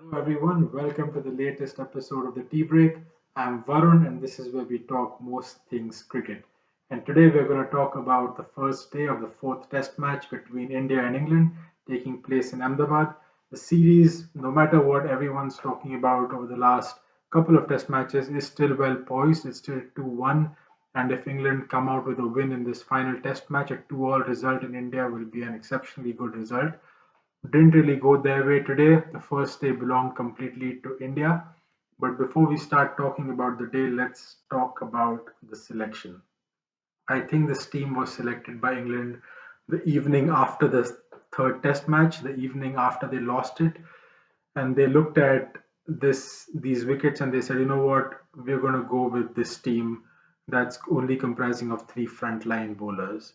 Hello everyone, welcome to the latest episode of the Tea Break. I'm Varun and this is where we talk most things cricket. And today we're going to talk about the first day of the fourth test match between India and England taking place in Ahmedabad. The series, no matter what everyone's talking about over the last couple of test matches, is still well poised. It's still 2-1, and if England come out with a win in this final test match, a 2-all result in India will be an exceptionally good result. Didn't really go their way today. The first day belonged completely to India. But before we start talking about the day, let's talk about the selection. I think this team was selected by England the evening after the third test match, the evening after they lost it. And they looked at these wickets and they said, you know what, we're going to go with this team that's only comprising of three frontline bowlers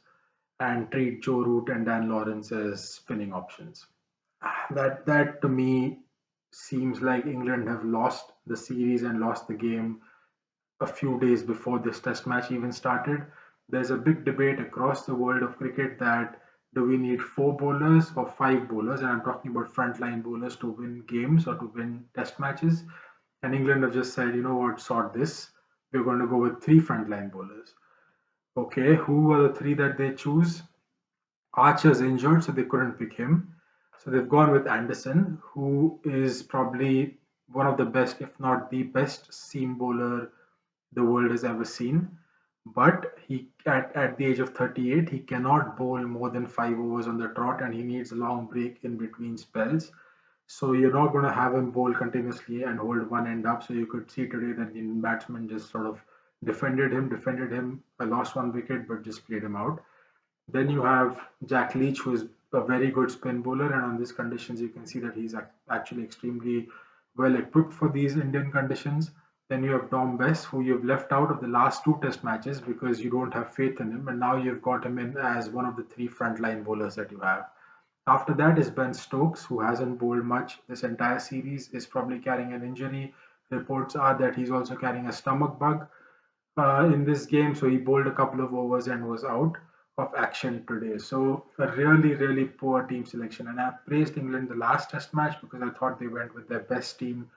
and treat Joe Root and Dan Lawrence as spinning options. That to me seems like England have lost the series and lost the game a few days before this test match even started. There's a big debate across the world of cricket that do we need four bowlers or five bowlers, and I'm talking about frontline bowlers to win games or to win test matches. And England have just said, you know what, sort this. We're going to go with three frontline bowlers. Okay, who are the three that they choose? Archer's injured, so they couldn't pick him. So they've gone with Anderson, who is probably one of the best, if not the best, seam bowler the world has ever seen. But he, at the age of 38, he cannot bowl more than 5 overs on the trot, and he needs a long break in between spells. So you're not going to have him bowl continuously and hold one end up. So you could see today that the batsman just sort of defended him, lost one wicket, but just played him out. Then you have Jack Leach, who is a very good spin bowler, and on these conditions, you can see that he's actually extremely well equipped for these Indian conditions. Then you have Dom Bess, who you've left out of the last two test matches because you don't have faith in him, and now you've got him in as one of the three frontline bowlers that you have. After that is Ben Stokes, who hasn't bowled much this entire series, is probably carrying an injury. Reports are that he's also carrying a stomach bug in this game, so he bowled a couple of overs and was out of action today. So a really, really poor team selection. And I praised England the last Test match because I thought they went with their best team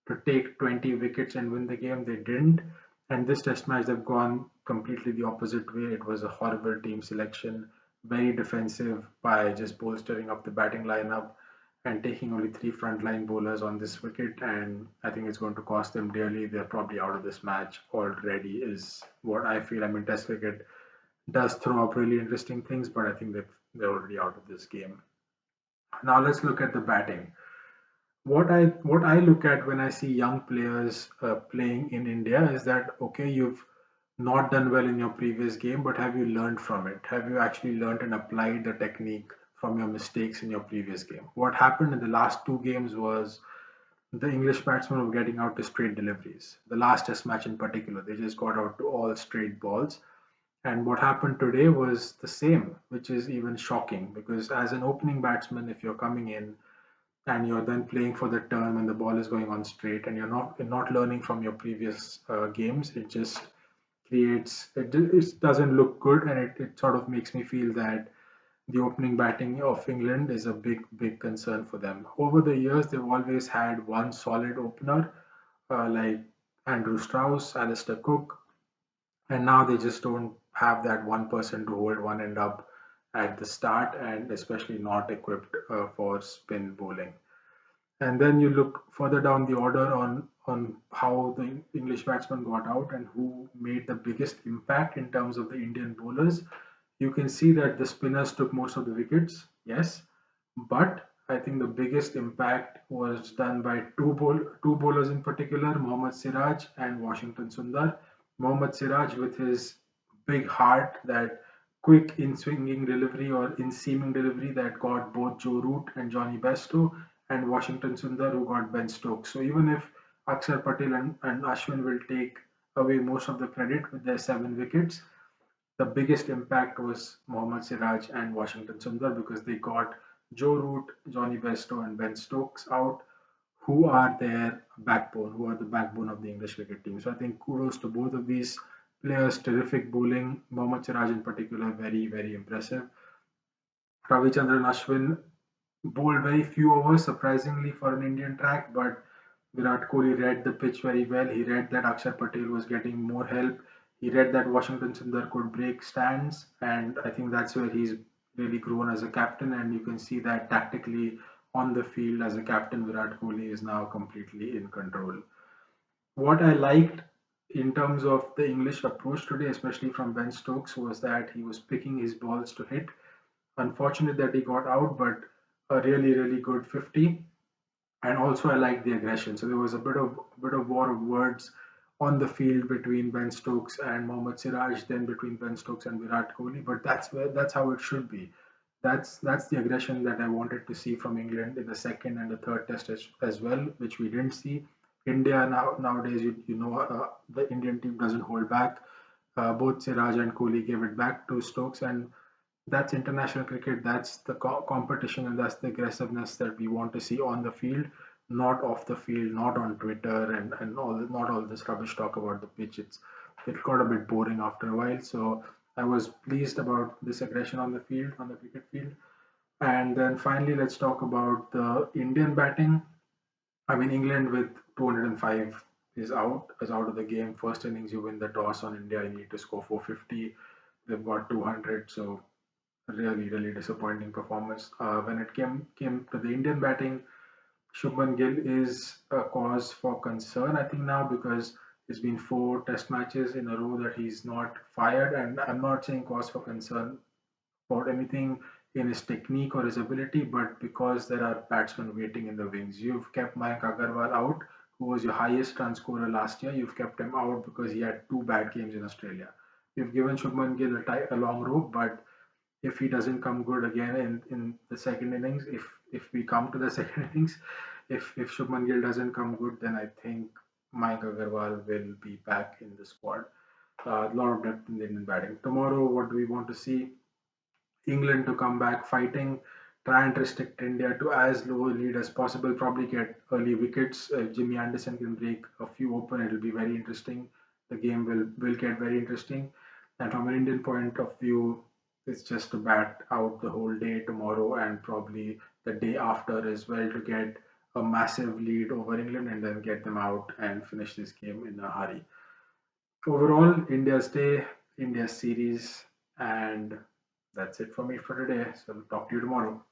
to take 20 wickets and win the game. They didn't. And this Test match, they've gone completely the opposite way. It was a horrible team selection, very defensive by just bolstering up the batting lineup and taking only three frontline bowlers on this wicket. And I think it's going to cost them dearly. They're probably out of this match already, is what I feel. I mean, Test cricket does throw up really interesting things, but I think that they're already out of this game. Now let's look at the batting. What I look at when I see young players playing in India is that okay, you've not done well in your previous game, but have you learned from it? Have you actually learned and applied the technique from your mistakes in your previous game? What happened in the last two games was the English batsmen were getting out to straight deliveries. The last Test match in particular, they just got out to all straight balls. And what happened today was the same, which is even shocking because as an opening batsman, if you're coming in and you're then playing for the turn when the ball is going on straight and you're not learning from your previous games, it just it doesn't look good, and it sort of makes me feel that the opening batting of England is a big concern for them. Over the years, they've always had one solid opener like Andrew Strauss, Alistair Cook, and now they just don't have that one person to hold one end up at the start, and especially not equipped for spin bowling. And then you look further down the order on how the English batsmen got out and who made the biggest impact in terms of the Indian bowlers. You can see that the spinners took most of the wickets, yes, but I think the biggest impact was done by two bowlers in particular, Mohammad Siraj and Washington Sundar. Mohammad Siraj with his big heart, that quick in swinging delivery or in seaming delivery that got both Joe Root and Johnny Bairstow, and Washington Sundar who got Ben Stokes. So even if Akshar Patel and Ashwin will take away most of the credit with their 7 wickets, the biggest impact was Mohammad Siraj and Washington Sundar because they got Joe Root, Johnny Bairstow, and Ben Stokes out, who are their backbone, who are the backbone of the English cricket team. So I think kudos to both of these players. Terrific bowling. Mohammad Siraj in particular, very impressive. Ravichandran Ashwin bowled very few overs, surprisingly for an Indian track, but Virat Kohli read the pitch very well. He read that Akshar Patel was getting more help. He read that Washington Sundar could break stands, and I think that's where he's really grown as a captain. And you can see that tactically on the field as a captain, Virat Kohli is now completely in control. What I liked in terms of the English approach today, especially from Ben Stokes, was that he was picking his balls to hit. Unfortunate that he got out, but a really, really good 50. And also, I liked the aggression. So there was a bit of war of words on the field between Ben Stokes and Mohammad Siraj, then between Ben Stokes and Virat Kohli. But that's how it should be. That's the aggression that I wanted to see from England in the second and the third test as well, which we didn't see. India nowadays, the Indian team doesn't hold back. Both Siraj and Kohli gave it back to Stokes, and that's international cricket. That's the competition, and that's the aggressiveness that we want to see on the field, not off the field, not on Twitter, and not all this rubbish talk about the pitch. It got a bit boring after a while. So I was pleased about this aggression on the field, on the cricket field. And then finally, let's talk about the Indian batting. I mean, England with 205 is out of the game. First innings, you win the toss on India, you need to score 450. They've got 200, so really, really disappointing performance. When it came to the Indian batting, Shubman Gill is a cause for concern, I think now, because it's been four Test matches in a row that he's not fired, and I'm not saying cause for concern for anything in his technique or his ability, but because there are batsmen waiting in the wings. You've kept Mayank Agarwal out, who was your highest run scorer last year. You've kept him out because he had two bad games in Australia. You've given Shubman Gill a long rope, but if he doesn't come good again in the second innings, if we come to the second innings, if Shubman Gill doesn't come good, then I think Mayank Agarwal will be back in the squad. A lot of depth in the Indian batting. Tomorrow, what do we want to see? England to come back fighting, try and restrict India to as low a lead as possible, probably get early wickets. If Jimmy Anderson can break a few open, it'll be very interesting. The game will get very interesting. And from an Indian point of view, it's just to bat out the whole day tomorrow and probably the day after as well to get a massive lead over England and then get them out and finish this game in a hurry. Overall, India's day, India's series, and that's it for me for today. So, talk to you tomorrow.